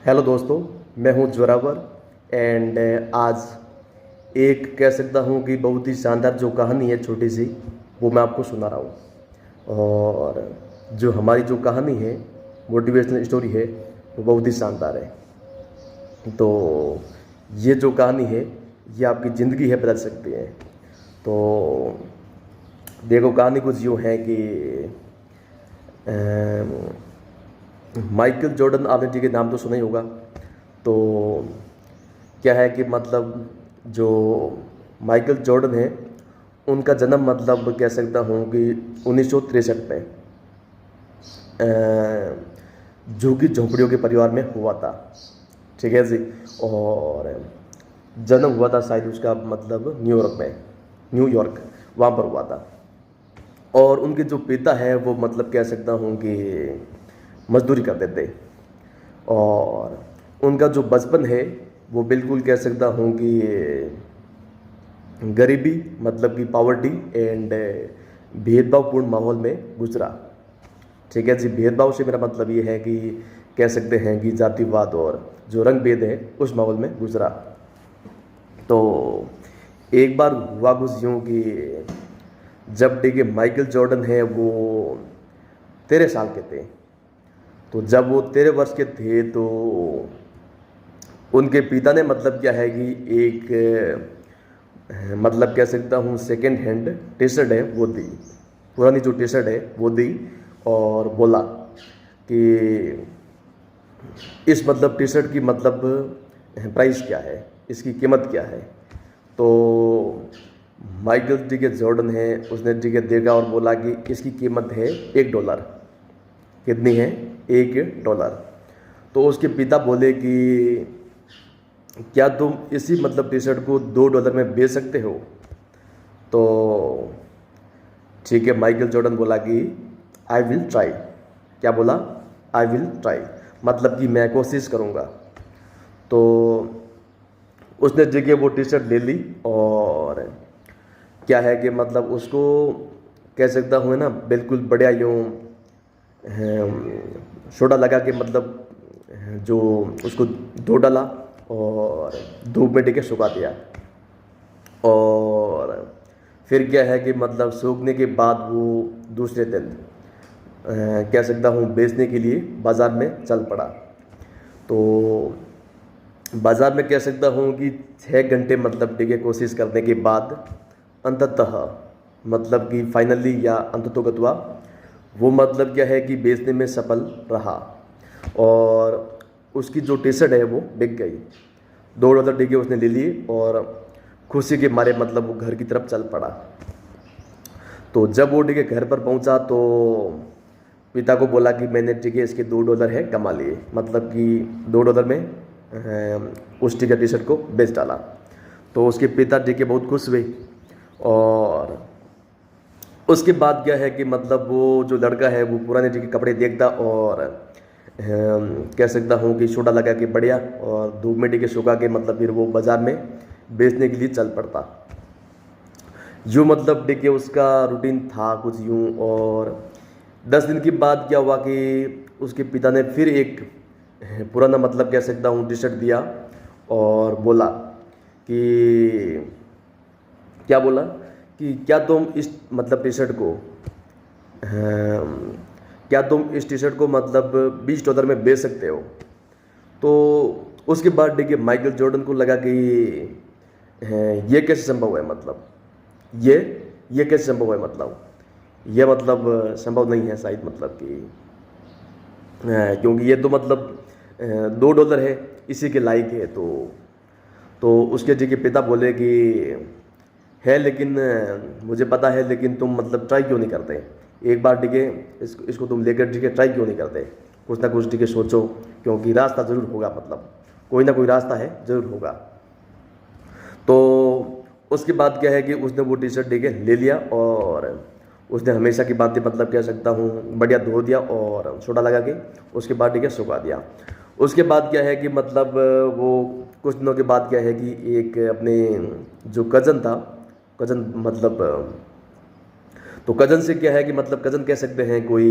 Hello दोस्तों, मैं हूं जोरावर एंड आज एक कह सकता हूं कि बहुत ही शानदार जो कहानी है छोटी सी, वो मैं आपको सुना रहा हूं। और जो हमारी जो कहानी है, मोटिवेशनल स्टोरी है, वो बहुत ही शानदार है। तो ये जो कहानी है, ये आपकी ज़िंदगी है बदल सकती है। तो देखो, कहानी कुछ यूँ है कि माइकल जॉर्डन, आपने जी के नाम तो सुना ही होगा। तो क्या है कि मतलब जो माइकल जॉर्डन है, उनका जन्म मतलब कह सकता हूँ कि 1963 में झुग्गी झोंपड़ियों के परिवार में हुआ था। ठीक है जी। और जन्म हुआ था शायद उसका मतलब न्यूयॉर्क वहाँ पर हुआ था। और उनके जो पिता है वो मतलब कह सकता हूँ कि मजदूरी करते थे। और उनका जो बचपन है वो बिल्कुल कह सकता हूँ कि गरीबी मतलब कि पावर्टी एंड भेदभावपूर्ण माहौल में गुजरा। ठीक है जी। भेदभाव से मेरा मतलब ये है कि कह सकते हैं कि जातिवाद और जो रंग भेद है उस माहौल में गुजरा। तो एक बार हुआ कुछ यूँ कि जब देखिए माइकल जॉर्डन है वो 13 साल के थे। तो जब वो 13 वर्ष के थे तो उनके पिता ने मतलब क्या है कि एक मतलब कह सकता हूँ सेकेंड हैंड टी शर्ट है वो दी, पुरानी जो टी शर्ट है वो दी। और बोला कि इस मतलब टी शर्ट की मतलब प्राइस क्या है, इसकी कीमत क्या है। तो माइकल जी के जॉर्डन है, उसने जी के देखा और बोला कि इसकी कीमत है $1। कितनी है? $1। तो उसके पिता बोले कि क्या तुम इसी मतलब टी शर्ट को $2 में बेच सकते हो? तो ठीक है, माइकल जॉर्डन बोला कि आई विल ट्राई। क्या बोला? आई विल ट्राई, मतलब कि मैं कोशिश करूँगा। तो उसने जगह वो टी शर्ट ले ली और क्या है कि मतलब उसको कह सकता हूँ ना, बिल्कुल बढ़िया यूँ सोडा लगा के मतलब जो उसको धो डाला और धूप में टिके सुखा दिया। और फिर क्या है कि मतलब सूखने के बाद वो दूसरे दिन कह सकता हूँ बेचने के लिए बाज़ार में चल पड़ा। तो बाज़ार में कह सकता हूँ कि 6 घंटे मतलब टिके कोशिश करने के बाद अंततः मतलब कि फाइनली या अंततोगत्वा वो मतलब क्या है कि बेचने में सफल रहा। और उसकी जो टी शर्ट है वो बिक गई। $2 टिके उसने ले लिए और खुशी के मारे मतलब वो घर की तरफ चल पड़ा। तो जब वो टिके घर पर पहुंचा तो पिता को बोला कि मैंने टिके इसके $2 है कमा लिए, मतलब कि $2 में उस टिके टी शर्ट को बेच डाला। तो उसके पिता टिके बहुत खुश हुए। और उसके बाद क्या है कि मतलब वो जो लड़का है वो पुराने टिके कपड़े देखता और कह सकता हूँ कि सोडा लगा के बढ़िया और धूप में टिके सुखा के मतलब फिर वो बाज़ार में बेचने के लिए चल पड़ता। यूँ मतलब देखिए उसका रूटीन था कुछ यूँ। और 10 दिन के बाद क्या हुआ कि उसके पिता ने फिर एक पुराना मतलब कह सकता हूँ टी शर्ट दिया और बोला कि क्या बोला कि क्या तुम इस मतलब टी शर्ट को क्या तुम इस टी शर्ट को मतलब $20 में बेच सकते हो? तो उसके बाद देखिए माइकल जॉर्डन को लगा कि ये कैसे संभव है, मतलब ये कैसे संभव है, मतलब ये मतलब संभव नहीं है शायद, मतलब कि क्योंकि ये तो मतलब $2 है, इसी के लायक है। तो उसके जी के पिता बोले कि है लेकिन मुझे पता है, लेकिन तुम मतलब ट्राई क्यों नहीं करते? एक बार ठीक है इसको तुम लेकर ठीक है ट्राई क्यों नहीं करते? कुछ ना कुछ ठीक है सोचो, क्योंकि रास्ता ज़रूर होगा, मतलब कोई ना कोई रास्ता है ज़रूर होगा। तो उसके बाद क्या है कि उसने वो टी शर्ट ठीक है ले लिया और उसने हमेशा की बात मतलब कह सकता हूँ बढ़िया धो दिया और सोडा लगा के उसके बाद ठीक है सुखा दिया। उसके बाद क्या है कि मतलब वो कुछ दिनों के बाद क्या है कि एक अपने जो कज़न था, कज़न मतलब तो कज़न से क्या है कि मतलब कज़न कह सकते हैं कोई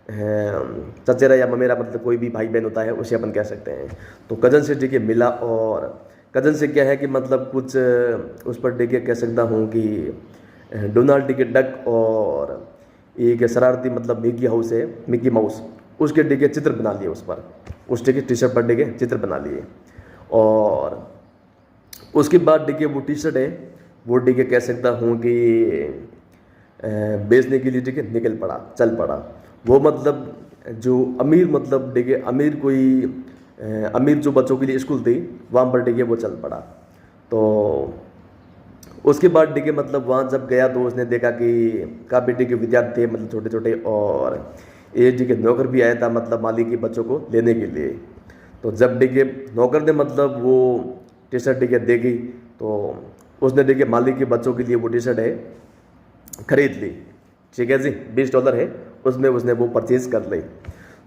चचेरा या ममेरा मतलब कोई भी भाई बहन होता है उसे अपन कह सकते हैं। तो कज़न से ठीक है मिला, और कज़न से क्या है कि मतलब कुछ उस पर ठीक है कह सकता हूँ कि डोनाल्ड ठीक है डक और एक शरारती मतलब मिकी हाउस है, मिकी माउस, उसके ठीक है चित्र बना लिए उस पर, उस ठीक है टी शर्ट पर ठीक है चित्र बना लिए। और उसके बाद ठीक है वो टी शर्ट है वो ठीक है कह सकता हूँ कि बेचने के लिए ठीक है निकल पड़ा, चल पड़ा। वो मतलब जो अमीर मतलब ठीक है अमीर कोई अमीर जो बच्चों के लिए स्कूल थी वहाँ पर ठीक है वो चल पड़ा। तो उसके बाद ठीक है मतलब वहाँ जब गया तो उसने देखा कि काफ़ी ठीक है विद्यार्थी थे मतलब छोटे छोटे, और ये ठीक है नौकर भी आया था मतलब मालिक के बच्चों को लेने के लिए। तो जब ठीक है नौकर ने मतलब वो टी शर्ट ठीक है देखी तो उसने ठीक है मालिक के बच्चों के लिए वो टी शर्ट है खरीद ली। ठीक है जी, $20 है, उसमें उसने वो परचेज कर ली।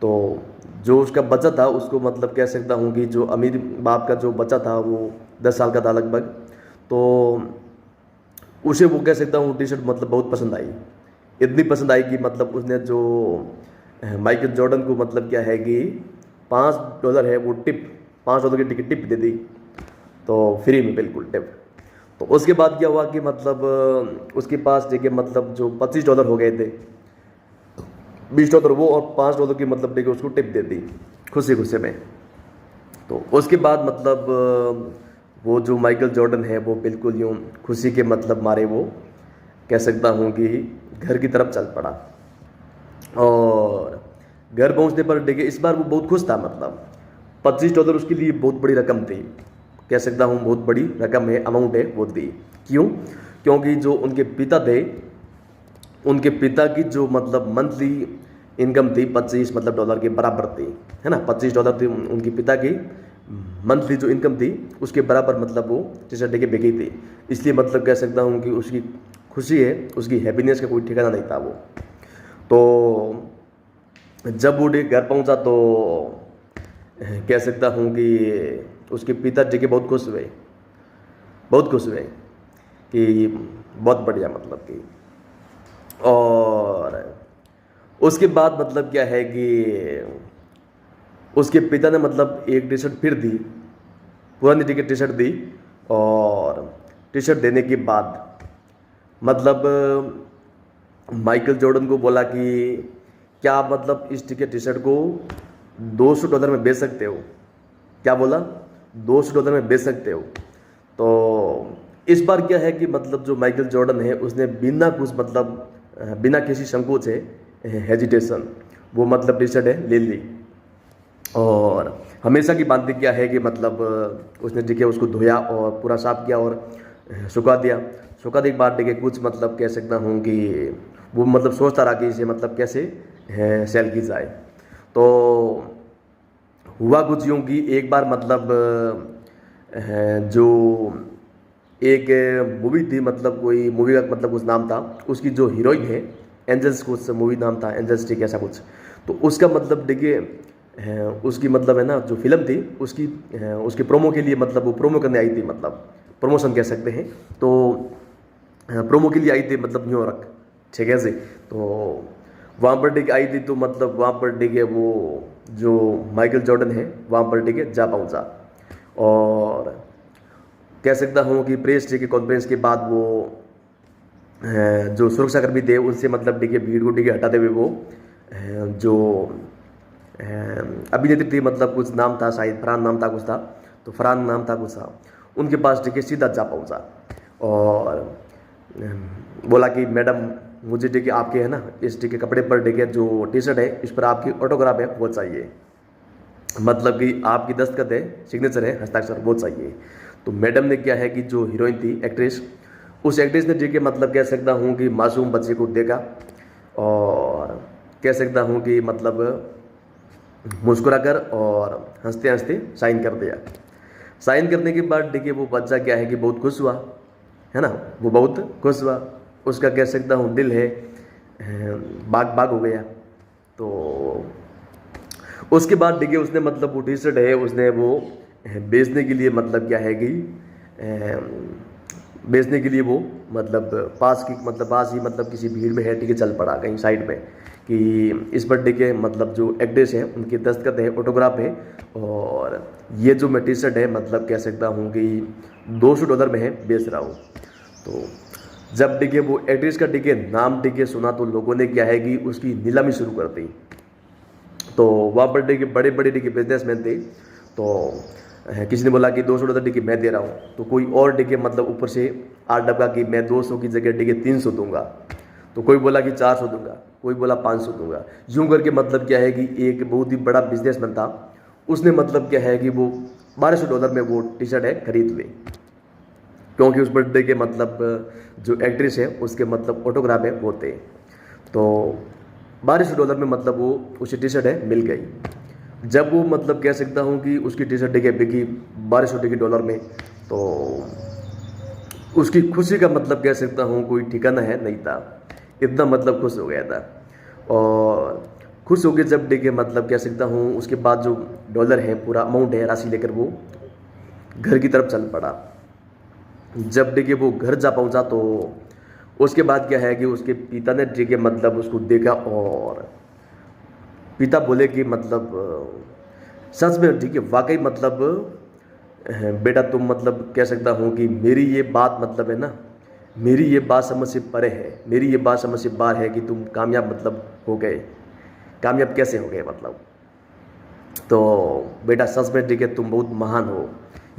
तो जो उसका बच्चा था उसको मतलब कह सकता हूँ कि जो अमीर बाप का जो बच्चा था वो 10 साल का था लगभग, तो उसे वो कह सकता हूँ टी शर्ट मतलब बहुत पसंद आई। इतनी पसंद आई कि मतलब उसने जो माइकल जॉर्डन को मतलब क्या है कि $5 है वो टिप, $5 की टिकट टिप दे दी, तो फ्री में बिल्कुल टिप। तो उसके बाद क्या हुआ कि मतलब उसके पास देखिए मतलब जो $25 हो गए थे, $20 वो और $5 की मतलब देखिए उसको टिप दे दी खुशी खुशी में। तो उसके बाद मतलब वो जो माइकल जॉर्डन है वो बिल्कुल यूँ खुशी के मतलब मारे वो कह सकता हूँ कि घर की तरफ चल पड़ा। और घर पहुँचने पर देखिए इस बार वो बहुत खुश था, मतलब $25 उसके लिए बहुत बड़ी रकम थी, कह सकता हूँ बहुत बड़ी रकम है, अमाउंट है वो दी। क्यों? क्योंकि जो उनके पिता थे, उनके पिता की जो मतलब मंथली इनकम थी 25 मतलब डॉलर के बराबर थी, है ना। $25 थी उनके पिता की मंथली जो इनकम थी उसके बराबर मतलब वो टी शर्ट लेके बिकी थी। इसलिए मतलब कह सकता हूँ कि उसकी खुशी है, उसकी हैप्पीनेस का कोई ठिकाना नहीं था वो। तो जब वो घर पहुँचा तो कह सकता हूँ कि उसके पिता जी के बहुत खुश हुए, बहुत खुश हुए कि बहुत बढ़िया मतलब कि। और उसके बाद मतलब क्या है कि उसके पिता ने मतलब एक टी शर्ट फिर दी, पुरानी टी शर्ट दी। और टी शर्ट देने के बाद मतलब माइकल जॉर्डन को बोला कि क्या आप मतलब इस टी शर्ट को $200 में बेच सकते हो? क्या बोला? $200 में बेच सकते हो। तो इस बार क्या है कि मतलब जो माइकल जॉर्डन है उसने बिना कुछ मतलब बिना किसी संकोच है, हेजिटेशन, वो मतलब टी शर्ट है ले ली। और हमेशा की बात क्या है कि मतलब उसने देखिए उसको धोया और पूरा साफ किया और सुखा दिया। सुखा देने के बाद देखिए कुछ मतलब कह सकता हूँ कि वो मतलब सोचता रहा कि इसे मतलब कैसे सेल की जाए। तो हुआ कुछ यूँ कि एक बार मतलब जो एक मूवी थी, मतलब कोई मूवी का मतलब कुछ नाम था, उसकी जो हीरोइन है एंजल्स, कुछ मूवी नाम था एंजल्स ठीक ऐसा कुछ। तो उसका मतलब देखिए उसकी मतलब है ना जो फिल्म थी उसकी उसके प्रोमो के लिए मतलब वो प्रोमो करने आई थी, मतलब प्रमोशन कह सकते हैं। तो प्रोमो के लिए आई थी मतलब न्यूयॉर्क, ठीक है जी। तो वहाँ पर ठीक आई थी, तो मतलब वहाँ पर ठीक है वो जो माइकल जॉर्डन है वहाँ पर ठीक है जा पहुँचा। और कह सकता हूँ कि प्रेस डे के कॉन्फ्रेंस के बाद वो जो सुरक्षाकर्मी थे उनसे मतलब ठीक है भीड़ को ठीक है हटाते हुए वो जो अभिनेत्री थी, मतलब कुछ नाम था शायद फरहान नाम था कुछ था, तो फरहान नाम था कुछ था, उनके पास ठीक है सीधा जा पहुँचा और बोला कि मैडम मुझे ठीक है आपके है ना इस ठीक है कपड़े पर ठीक है जो टी शर्ट है इस पर आपकी ऑटोग्राफ है वो चाहिए, मतलब कि आपकी दस्तखत है, सिग्नेचर है, हस्ताक्षर वो चाहिए। तो मैडम ने क्या है कि जो हीरोइन थी एक्ट्रेस, उस एक्ट्रेस ने ठीक है मतलब कह सकता हूँ कि मासूम बच्चे को देखा और कह सकता हूँ कि मतलब मुस्कुराकर और हंसते हंसते साइन कर दिया। साइन करने के बाद देखिए वो बच्चा क्या है कि बहुत खुश हुआ, है ना, वो बहुत खुश हुआ, उसका कह सकता हूँ दिल है बाग बाग हो गया। तो उसके बाद देखिए उसने मतलब वो टी शर्ट है उसने वो बेचने के लिए मतलब क्या है कि बेचने के लिए वो मतलब पास ही मतलब किसी भीड़ में है ठीक है चल पड़ा कहीं साइड में कि इस बर्थडे के मतलब जो एक्ट्रेस है उनकी दस्तखत है, ऑटोग्राफ है। और ये जो मैं टी शर्ट है मतलब कह सकता हूँ कि $200 में है, बेच रहा हूँ। तो जब देखिए वो एक्ट्रेस का देखिए नाम देखिए सुना तो लोगों ने क्या है कि उसकी नीलामी शुरू कर दी। तो वहाँ पर देखिए बड़े बड़े देखिए बिजनेसमैन थे। तो किसी ने बोला कि $200 देखिए मैं दे रहा हूँ, तो कोई और देखिए मतलब ऊपर से आठ डब्बा कि मैं 200 की जगह देखिए 300 दूंगा, तो कोई बोला कि 400 दूंगा, कोई बोला 500 दूंगा। यूँ करके मतलब क्या है कि एक बहुत ही बड़ा बिजनेसमैन था, उसने मतलब क्या है कि वो $1200 में वो टी शर्ट है खरीद ली, क्योंकि उस बर्थडे के मतलब जो एक्ट्रेस है उसके मतलब ऑटोग्राफ है होते। तो $1200 में मतलब वो उसे टी शर्ट है मिल गई। जब वो मतलब कह सकता हूँ कि उसकी टी शर्ट देखिए बिकी $1200 में, तो उसकी खुशी का मतलब कह सकता हूँ कोई ठिकाना है नहीं था, इतना मतलब खुश हो गया था। और खुश हो गए जब देखिए मतलब कह सकता हूँ उसके बाद जो डॉलर है पूरा अमाउंट है राशि लेकर वो घर की तरफ चल पड़ा। जब देखिए वो घर जा पहुंचा तो उसके बाद क्या है कि उसके पिता ने देखिए मतलब उसको देखा और पिता बोले कि मतलब सच में ठीक है वाकई मतलब बेटा तुम मतलब कह सकता हूँ कि मेरी ये बात मतलब है ना, मेरी ये बात समझ से परे है, मेरी ये बात समझ से बाहर है कि तुम कामयाब मतलब हो गए। कामयाब कैसे हो गए मतलब, तो बेटा सच में ठीक है तुम बहुत महान हो,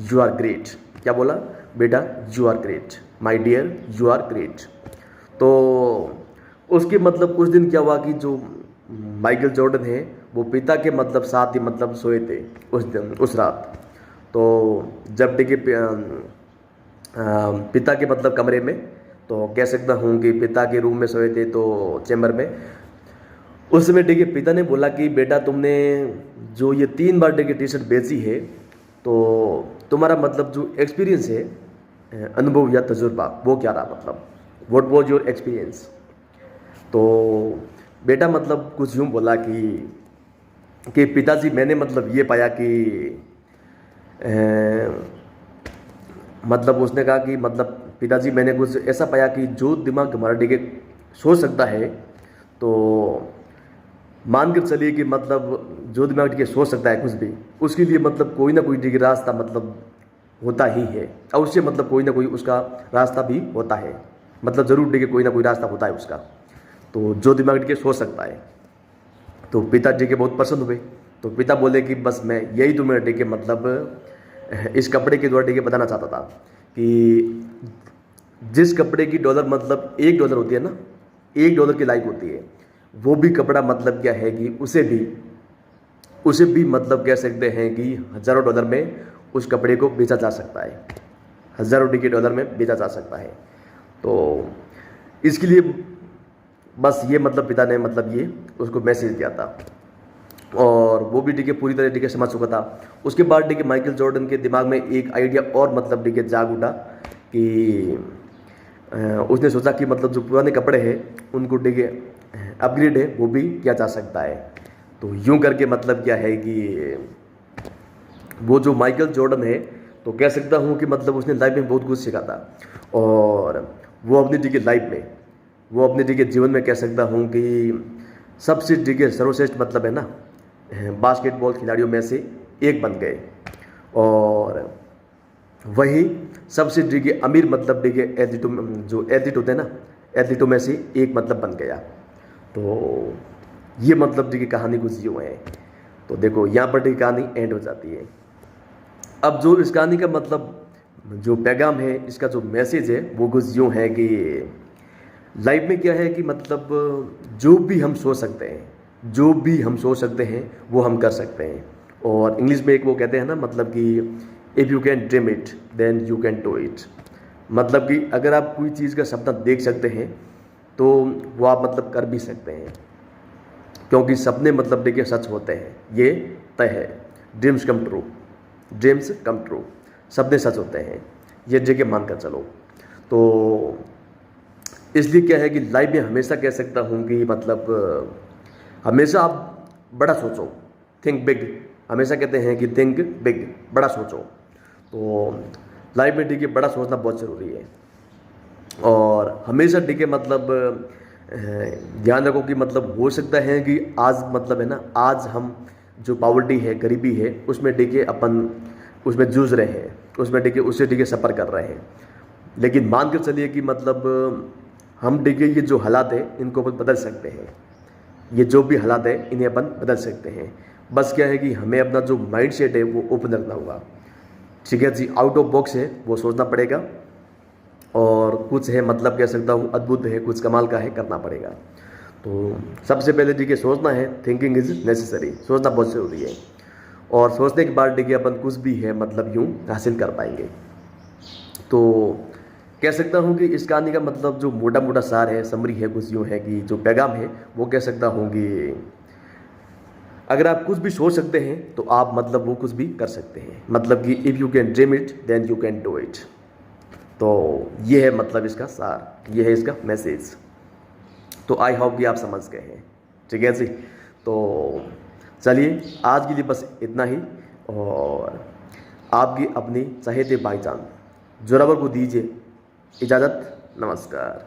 यू आर ग्रेट। क्या बोला बेटा, you are great my dear, you are great. तो उसके मतलब उस दिन क्या हुआ कि जो माइकल जॉर्डन है वो पिता के मतलब साथ ही मतलब सोए थे उस दिन उस रात। तो जब देखिए पिता के मतलब कमरे में, तो कह सकता हूँ कि पिता के रूम में सोए थे तो चैम्बर में, उस समय देखिए पिता ने बोला कि बेटा तुमने जो ये 3 बार देखिए टी शर्ट बेची है, तो तुम्हारा मतलब जो एक्सपीरियंस है अनुभव या तजुर्बा वो क्या रहा, मतलब व्हाट वाज योर एक्सपीरियंस। तो बेटा मतलब कुछ यूँ बोला कि पिताजी मैंने मतलब ये पाया कि मतलब उसने कहा कि मतलब पिताजी मैंने कुछ ऐसा पाया कि जो दिमाग हमारा डिगे सोच सकता है, तो मान कर चलिए कि मतलब जो दिमाग डिगे सोच सकता है कुछ भी, उसके लिए मतलब कोई ना कोई डिगे रास्ता मतलब होता ही है, और उससे मतलब कोई ना कोई उसका रास्ता भी होता है, मतलब ज़रूर डिगे कोई ना कोई रास्ता होता है उसका। तो जो दिमाग डिगे सोच सकता है, तो पिताजी के बहुत पसंद हुए। तो पिता बोले कि बस मैं यही तुम्हें डिगे मतलब इस कपड़े के द्वारा देखिए बताना चाहता था कि जिस कपड़े की डॉलर मतलब $1 होती है ना, $1 की लाइक होती है, वो भी कपड़ा मतलब क्या है कि उसे भी मतलब कह सकते हैं कि हज़ारों डॉलर में उस कपड़े को बेचा जा सकता है, हज़ारों $1 में बेचा जा सकता है। तो इसके लिए बस ये मतलब पिता ने मतलब ये उसको मैसेज दिया था, और वो भी देखिए पूरी तरह देखिए समझ चुका था। उसके बाद देखिए माइकल जॉर्डन के दिमाग में एक आइडिया और मतलब देखिए जाग उठा कि उसने सोचा कि मतलब जो पुराने कपड़े हैं उनको देखिए अपग्रेड है वो भी किया जा सकता है। तो यूं करके मतलब क्या है कि वो जो माइकल जॉर्डन है, तो कह सकता हूँ कि मतलब उसने लाइफ में बहुत कुछ सीखा था, और वो अपनी देखिए लाइफ में, वो अपने देखिए जीवन में कह सकता हूँ कि सबसे देखिए सर्वश्रेष्ठ मतलब है ना बास्केटबॉल खिलाड़ियों में से एक बन गए, और वही सबसे देखिए अमीर मतलब देखिए एथलीटों जो एथलीट होते हैं ना, एथलीटों में से एक मतलब बन गया। तो ये मतलब देखिए कहानी कुछ यूँ है। तो देखो यहाँ पर देखिए कहानी एंड हो जाती है। अब जो इस कहानी का मतलब जो पैगाम है, इसका जो मैसेज है वो कुछ यूँ है कि लाइफ में क्या है कि मतलब जो भी हम सोच सकते हैं, जो भी हम सोच सकते हैं वो हम कर सकते हैं। और इंग्लिश में एक वो कहते हैं ना मतलब कि if you can dream it then you can do it, मतलब कि अगर आप कोई चीज़ का सपना देख सकते हैं तो वो आप मतलब कर भी सकते हैं, क्योंकि सपने मतलब देखिए सच होते हैं, ये तय है। Dreams come true, dreams come true, सपने सच होते हैं, ये जगह मान कर चलो। तो इसलिए क्या है कि लाइफ में हमेशा कह सकता हूँ कि मतलब हमेशा आप बड़ा सोचो, थिंक बिग। हमेशा कहते हैं कि थिंक बिग, बड़ा सोचो। तो लाइफ में ठीक है बड़ा सोचना बहुत ज़रूरी है, और हमेशा ठीक है मतलब ध्यान रखो कि मतलब हो सकता है कि आज मतलब है ना, आज हम जो पॉवर्टी है, गरीबी है, उसमें देखिए अपन उसमें जूझ रहे हैं, उसमें देखिए उससे देखिए सफ़र कर रहे हैं। लेकिन मान कर चलिए कि मतलब हम देखिए ये जो हालात है इनको अपन बदल सकते हैं। ये जो भी हालात है इन्हें अपन बदल सकते हैं। बस क्या है कि हमें अपना जो माइंड सेट है वो ओपन रखना होगा। ठीक है जी, आउट ऑफ बॉक्स है वो सोचना पड़ेगा, और कुछ है मतलब कह सकता हूँ अद्भुत है, कुछ कमाल का है, करना पड़ेगा। तो सबसे पहले देखिए सोचना है, थिंकिंग इज़ नेसेसरी, सोचना बहुत ज़रूरी है। और सोचने के बाद देखिए अपन कुछ भी है मतलब यूँ हासिल कर पाएंगे। तो कह सकता हूँ कि इस कहानी का मतलब जो मोटा मोटा सार है, समरी है, कुछ यूँ है कि जो पैगाम है वो कह सकता हूँ कि अगर आप कुछ भी सोच सकते हैं तो आप मतलब वो कुछ भी कर सकते हैं। मतलब कि if you can dream it then you can do it. तो ये है मतलब इसका सार, ये है इसका मैसेज। तो आई होप कि आप समझ गए हैं। ठीक है जी, तो चलिए आज के लिए बस इतना ही। और आपकी अपनी चहेते भाईजान जोरावर को दीजिए इजाज़त। नमस्कार।